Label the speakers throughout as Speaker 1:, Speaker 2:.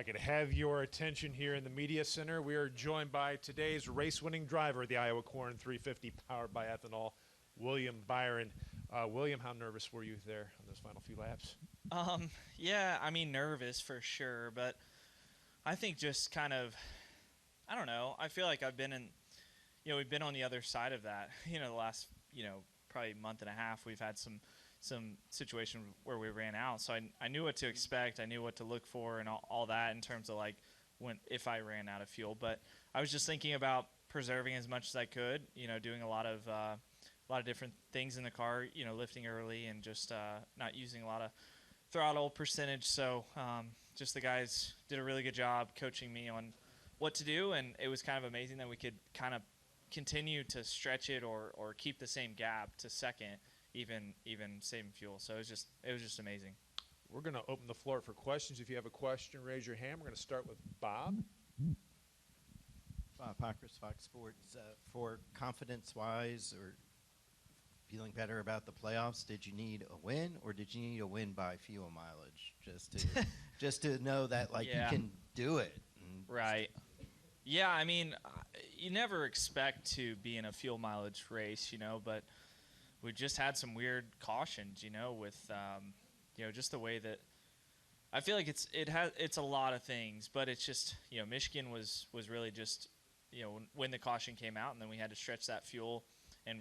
Speaker 1: I could have your attention here in the Media Center, we are joined by today's race-winning driver, the Iowa Corn 350, powered by ethanol, William Byron. William, how nervous were you there on those final few laps?
Speaker 2: Yeah, I mean, nervous for sure, but I think just kind of, I don't know. I feel like I've been in, we've been on the other side of that. The last, probably month and a half, we've had some situation where we ran out. So I knew what to expect. I knew what to look for and all that in terms of like if I ran out of fuel. But I was just thinking about preserving as much as I could. Doing a lot of different things in the car. Lifting early and just not using a lot of throttle percentage. So just the guys did a really good job coaching me on what to do, and it was kind of amazing that we could kind of continue to stretch it or keep the same gap to second, even saving fuel. So it was just amazing.
Speaker 1: We're going to open the floor for questions. If you have a question, raise your hand. We're going to start with Bob.
Speaker 3: Bob Pockers, Fox Sports. For confidence-wise or feeling better about the playoffs, did you need a win or did you need a win by fuel mileage just to know that you can do it?
Speaker 2: Right. Yeah, I mean, you never expect to be in a fuel mileage race, but we just had some weird cautions, with just the way that I feel like it's a lot of things, but it's just Michigan was really just when the caution came out, and then we had to stretch that fuel, and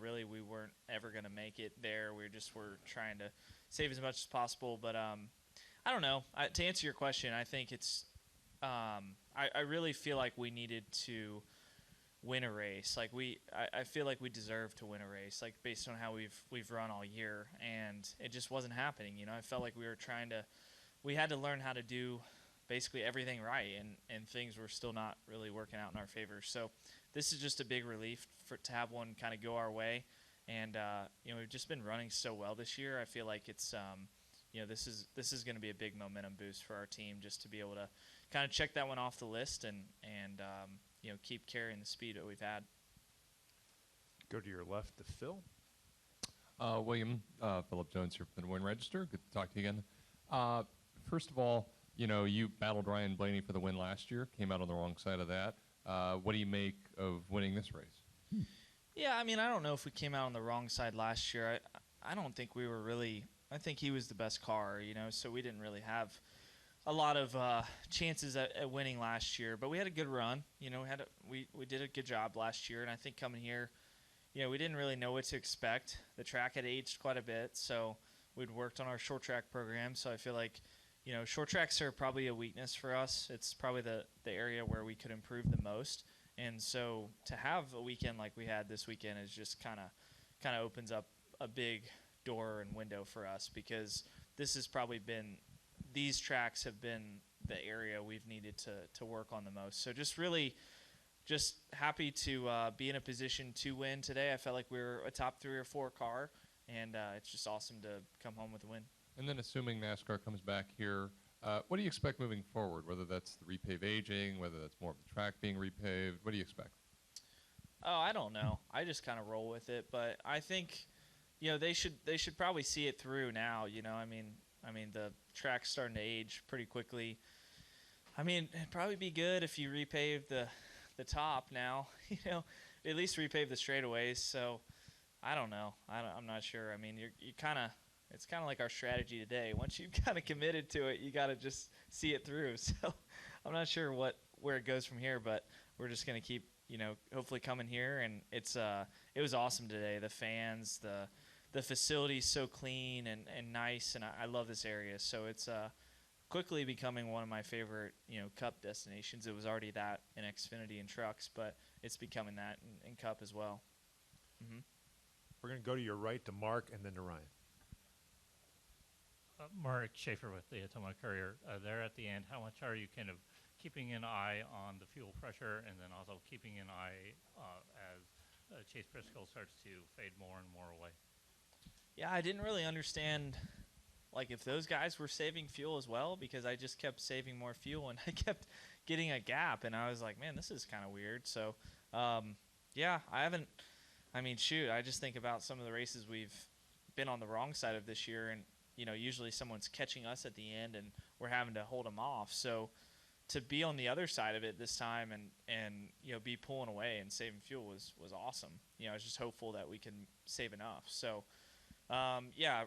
Speaker 2: really we weren't ever going to make it there. We were trying to save as much as possible, but I don't know. To answer your question, I think it's I really feel like we needed to win a race. I feel like we deserve to win a race, based on how we've run all year, and it just wasn't happening. I felt like we had to learn how to do basically everything right, and things were still not really working out in our favor. So this is just a big relief to have one kind of go our way, and we've just been running so well this year. I feel like it's this is going to be a big momentum boost for our team, just to be able to kind of check that one off the list and keep carrying the speed that we've had.
Speaker 1: Go to your left to Phil.
Speaker 4: William, Philip Jones here from the Des Moines Register. Good to talk to you again. First of all, you battled Ryan Blaney for the win last year, came out on the wrong side of that. What do you make of winning this race?
Speaker 2: Yeah, I mean, I don't know if we came out on the wrong side last year. I don't think we were really – I think he was the best car, so we didn't really have a lot of chances at winning last year. But we had a good run. We did a good job last year, and I think coming here, we didn't really know what to expect. The track had aged quite a bit, so we'd worked on our short track program. So I feel like, short tracks are probably a weakness for us. It's probably the area where we could improve the most. And so to have a weekend like we had this weekend is just kind of opens up a big door and window for us, because this has probably been – these tracks have been the area we've needed to work on the most. So just really just happy to be in a position to win today. I felt like we were a top 3 or 4 car, and it's just awesome to come home with a win.
Speaker 4: And then assuming NASCAR comes back here, what do you expect moving forward, whether that's the repave aging, whether that's more of the track being repaved? What do you expect?
Speaker 2: Oh, I don't know. I just kind of roll with it. But I think, they should probably see it through now. I mean, the track's starting to age pretty quickly. I mean, it'd probably be good if you repave the top now, at least repave the straightaways. So I don't know. I'm not sure. I mean, it's kind of like our strategy today. Once you've kind of committed to it, you got to just see it through. So I'm not sure where it goes from here, but we're just going to keep, hopefully coming here. And it was awesome today. The fans, the facility's so clean and nice, and I love this area. So it's quickly becoming one of my favorite, Cup destinations. It was already that in Xfinity and trucks, but it's becoming that in Cup as well. Mm-hmm.
Speaker 1: We're going to go to your right to Mark and then to Ryan.
Speaker 5: Mark Schaefer with the Atomic Courier. There at the end, how much are you kind of keeping an eye on the fuel pressure, and then also keeping an eye as Chase Briscoe starts to fade more and more away?
Speaker 2: Yeah, I didn't really understand, if those guys were saving fuel as well, because I just kept saving more fuel, and I kept getting a gap, and I was like, man, this is kind of weird. So, yeah, I just think about some of the races we've been on the wrong side of this year, and usually someone's catching us at the end and we're having to hold them off. So to be on the other side of it this time and be pulling away and saving fuel was awesome. I was just hopeful that we can save enough. So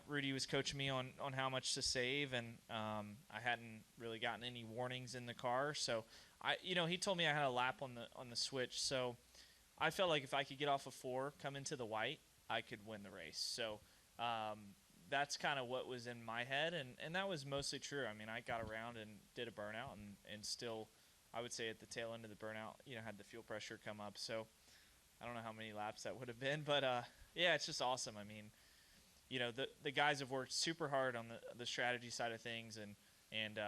Speaker 2: Rudy was coaching me on how much to save, and I hadn't really gotten any warnings in the car. So he told me I had a lap on the switch. So I felt like if I could get off of 4, come into the white, I could win the race. So that's kind of what was in my head, and that was mostly true. I mean, I got around and did a burnout, and still, I would say at the tail end of the burnout, had the fuel pressure come up. So I don't know how many laps that would have been, but it's just awesome. I mean, the guys have worked super hard on the strategy side of things, and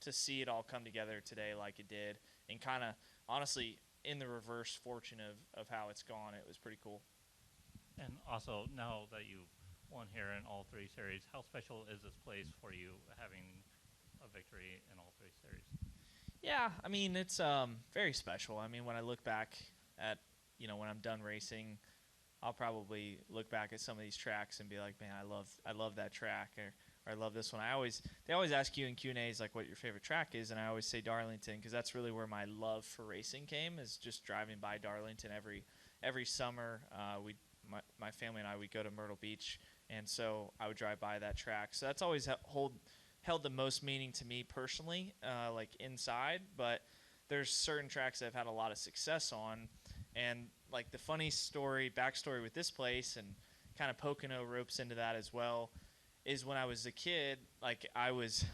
Speaker 2: to see it all come together today like it did, and kind of honestly in the reverse fortune of how it's gone, it was pretty cool.
Speaker 5: And also, now that you've won here in all 3 series, how special is this place for you, having a victory in all 3 series?
Speaker 2: Yeah, I mean, it's very special. I mean, when I look back at, when I'm done racing, I'll probably look back at some of these tracks and be like, man, I love that track, or I love this one. They always ask you in Q&As like what your favorite track is, and I always say Darlington, because that's really where my love for racing came, is just driving by Darlington every summer. My family and I, we'd go to Myrtle Beach, and so I would drive by that track. So that's always held the most meaning to me personally, like inside. But there's certain tracks that I've had a lot of success on, and like the funny backstory with this place, and kind of Pocono ropes into that as well, is when I was a kid, like I was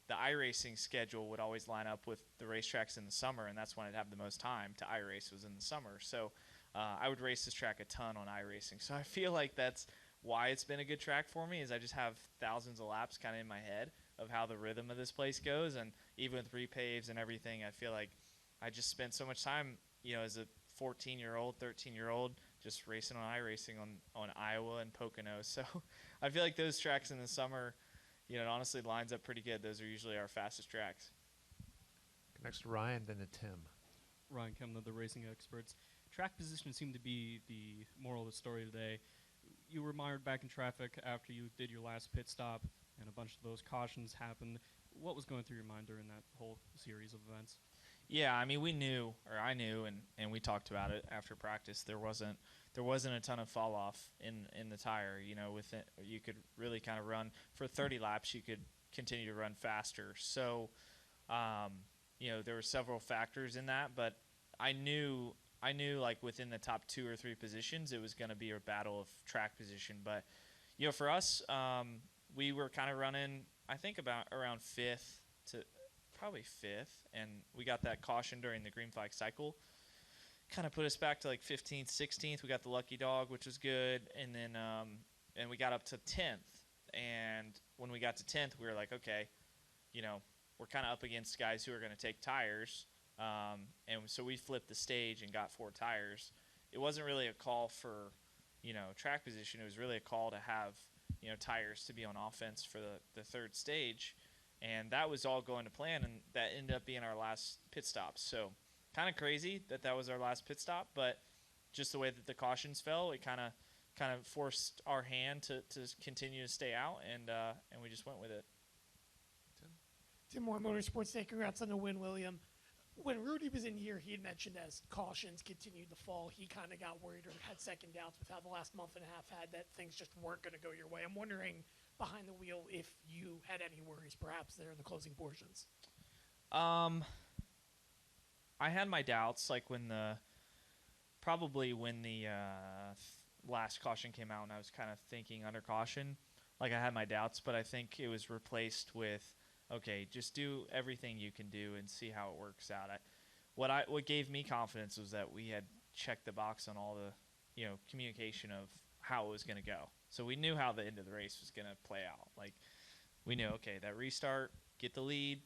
Speaker 2: the iRacing schedule would always line up with the racetracks in the summer, and that's when I'd have the most time to iRace was in the summer. So I would race this track a ton on iRacing. So I feel like that's why it's been a good track for me, is I just have thousands of laps kind of in my head of how the rhythm of this place goes. And even with repaves and everything, I feel like I just spent so much time, as a 14-year-old, 13-year-old, just racing on iRacing on Iowa and Pocono. So I feel like those tracks in the summer, it honestly lines up pretty good. Those are usually our fastest tracks.
Speaker 1: Next to Ryan, then to Tim.
Speaker 6: Ryan Kemna, the racing experts. Track position seemed to be the moral of the story today. You were mired back in traffic after you did your last pit stop, and a bunch of those cautions happened. What was going through your mind during that whole series of events?
Speaker 2: Yeah, I mean, I knew, and we talked about it after practice. There wasn't a ton of fall off in the tire. With it, you could really kind of run for 30 laps. You could continue to run faster. So, there were several factors in that, but I knew like within the top 2 or 3 positions, it was going to be a battle of track position. But for us, we were kind of running, I think, about around 5th to probably 5th, and we got that caution during the green flag cycle. Kind of put us back to like 15th, 16th. We got the lucky dog, which was good, and then and we got up to 10th. And when we got to 10th, we were like, okay, we're kind of up against guys who are going to take tires. And so we flipped the stage and got 4 tires. It wasn't really a call for, track position. It was really a call to have, tires to be on offense for the 3rd stage. And that was all going to plan, and that ended up being our last pit stop. So kind of crazy that was our last pit stop, but just the way that the cautions fell, it kind of forced our hand to continue to stay out, and we just went with it.
Speaker 7: Tim Moore, Motorsports Day. Congrats on the win, William. When Rudy was in here, he had mentioned as cautions continued to fall, he kind of got worried or had second doubts with how the last month and a half had, that things just weren't going to go your way. I'm wondering, behind the wheel, if you had any worries perhaps there in the closing portions.
Speaker 2: I had my doubts, like when the last caution came out, and I was kind of thinking under caution, like I had my doubts, but I think it was replaced with, okay, just do everything you can do and see how it works out. What gave me confidence was that we had checked the box on all the, communication of how it was going to go. So we knew how the end of the race was going to play out. Like, we knew, okay, that restart, get the lead,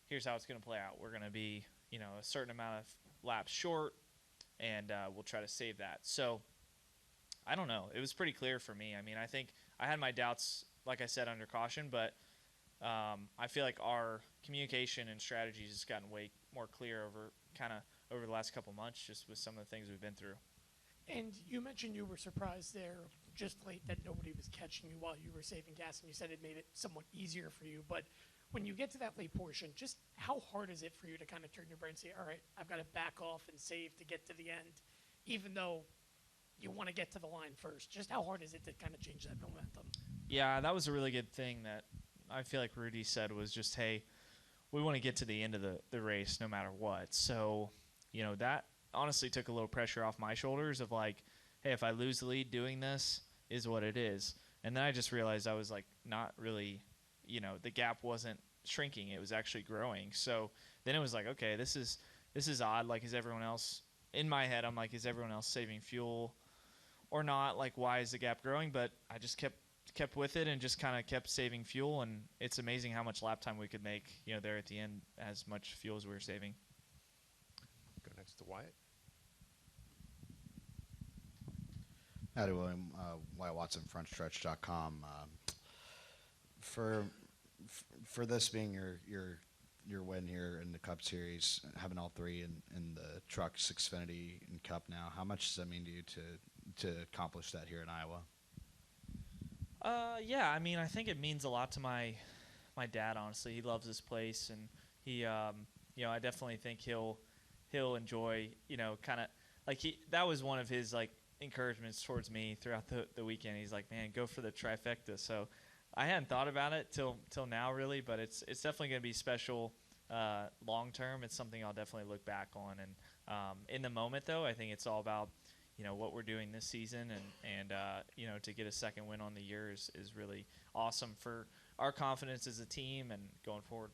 Speaker 2: here's how it's going to play out. We're going to be, a certain amount of laps short, and we'll try to save that. So, I don't know. It was pretty clear for me. I mean, I think I had my doubts, like I said, under caution, but I feel like our communication and strategies has gotten way more clear over the last couple months, just with some of the things we've been through.
Speaker 7: And you mentioned you were surprised there just late that nobody was catching you while you were saving gas, and you said it made it somewhat easier for you. But when you get to that late portion, just how hard is it for you to kind of turn your brain and say, all right, I've got to back off and save to get to the end, even though you want to get to the line first? Just how hard is it to kind of change that momentum?
Speaker 2: Yeah, that was a really good thing that I feel like Rudy said was just, hey, we want to get to the end of the race no matter what. So, that honestly took a little pressure off my shoulders of like, hey, if I lose the lead doing this is what it is. And then I just realized I was like not really, the gap wasn't shrinking. It was actually growing. So then it was like, okay, this is odd. Like, is everyone else in my head? I'm like, is everyone else saving fuel or not? Like, why is the gap growing? But I just kept with it and just kind of kept saving fuel, and it's amazing how much lap time we could make, there at the end, as much fuel as we were saving.
Speaker 1: Go next to Wyatt.
Speaker 8: Howdy, William. Wyatt Watson, frontstretch.com. For this being your win here in the Cup Series, having all three in the Trucks, Xfinity, and Cup now, how much does that mean to you to accomplish that here in Iowa?
Speaker 2: Yeah, I mean, I think it means a lot to my dad, honestly. He loves this place, and he, I definitely think he'll enjoy, kind of, like, that was one of his, like, encouragements towards me throughout the weekend. He's like, man, go for the trifecta. So I hadn't thought about it till now, really, but it's definitely going to be special long term. It's something I'll definitely look back on. And in the moment, though, I think it's all about, what we're doing this season, and to get a second win on the year is really awesome for our confidence as a team and going forward.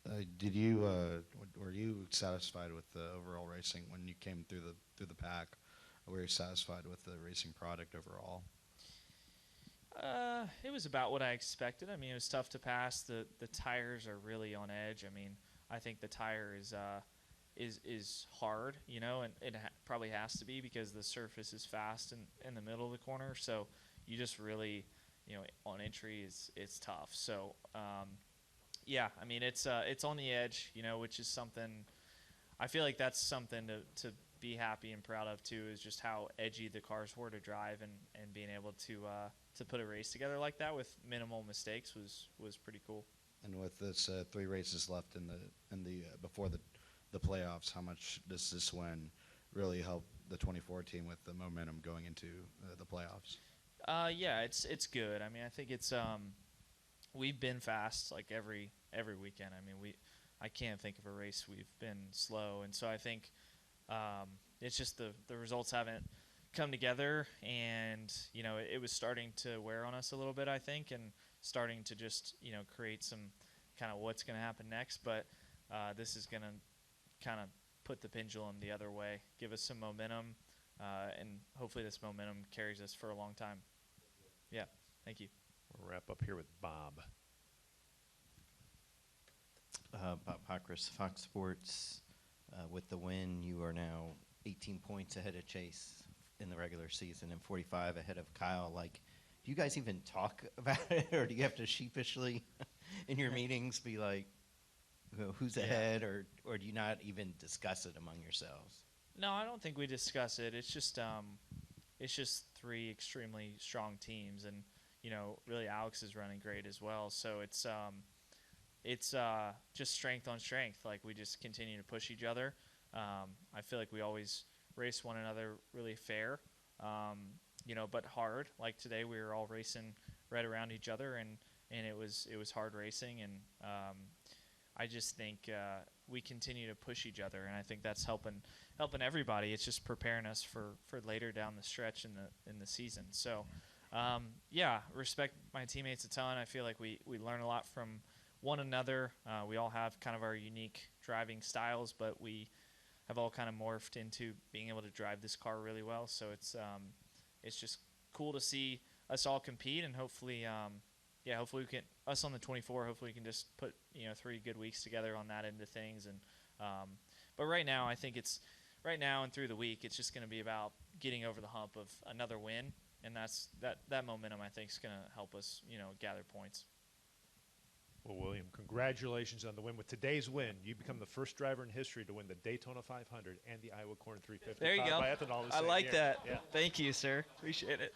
Speaker 8: Were you satisfied with the overall racing when you came through the pack? Were you satisfied with the racing product overall?
Speaker 2: It was about what I expected. I mean, it was tough to pass. The tires are really on edge. I mean, I think the tire is hard, and it probably has to be because the surface is fast in the middle of the corner. So you just really, on entry it's tough. So yeah, I mean it's on the edge, which is something. I feel like that's something to be happy and proud of too, is just how edgy the cars were to drive, and being able to put a race together like that with minimal mistakes was pretty cool.
Speaker 8: And with this 3 races left in the before the playoffs, how much does this win really help the 24 team with the momentum going into the playoffs?
Speaker 2: Yeah, it's good. I mean, I think it's we've been fast like every weekend. I mean, I can't think of a race we've been slow, and so I think it's just the results haven't come together, and it was starting to wear on us a little bit, I think, and starting to just create some kind of what's going to happen next. But this is going to kind of put the pendulum the other way, give us some momentum, and hopefully this momentum carries us for a long time. Yeah, thank you.
Speaker 1: We'll wrap up here with Bob.
Speaker 3: Bob Pockris, Fox Sports. With the win, you are now 18 points ahead of Chase in the regular season and 45 ahead of Kyle. Like, do you guys even talk about it, or do you have to sheepishly in your meetings be like, who's ahead, or do you not even discuss it among yourselves?
Speaker 2: No, I don't think we discuss it. It's just 3 extremely strong teams, and really Alex is running great as well. So it's just strength on strength. Like, we just continue to push each other. I feel like we always race one another really fair, but hard. Like today, we were all racing right around each other, and it was hard racing. And I just think we continue to push each other, and I think that's helping everybody. It's just preparing us for later down the stretch in the season. So yeah, respect my teammates a ton. I feel like we learn a lot from one another. We all have kind of our unique driving styles, but we have all kind of morphed into being able to drive this car really well. So it's just cool to see us all compete, and hopefully hopefully we can, us on the 24, hopefully we can just put 3 good weeks together on that end of things. And but right now, I think right now and through the week, it's just going to be about getting over the hump of another win, and that momentum, I think, is going to help us gather points.
Speaker 1: Well, William, congratulations on the win. With today's win, you become the first driver in history to win the Daytona 500 and the Iowa Corn 350.
Speaker 2: There you go.
Speaker 1: By ethanol the
Speaker 2: I
Speaker 1: same
Speaker 2: like
Speaker 1: year.
Speaker 2: that.
Speaker 1: Yeah.
Speaker 2: Thank you, sir. Appreciate it.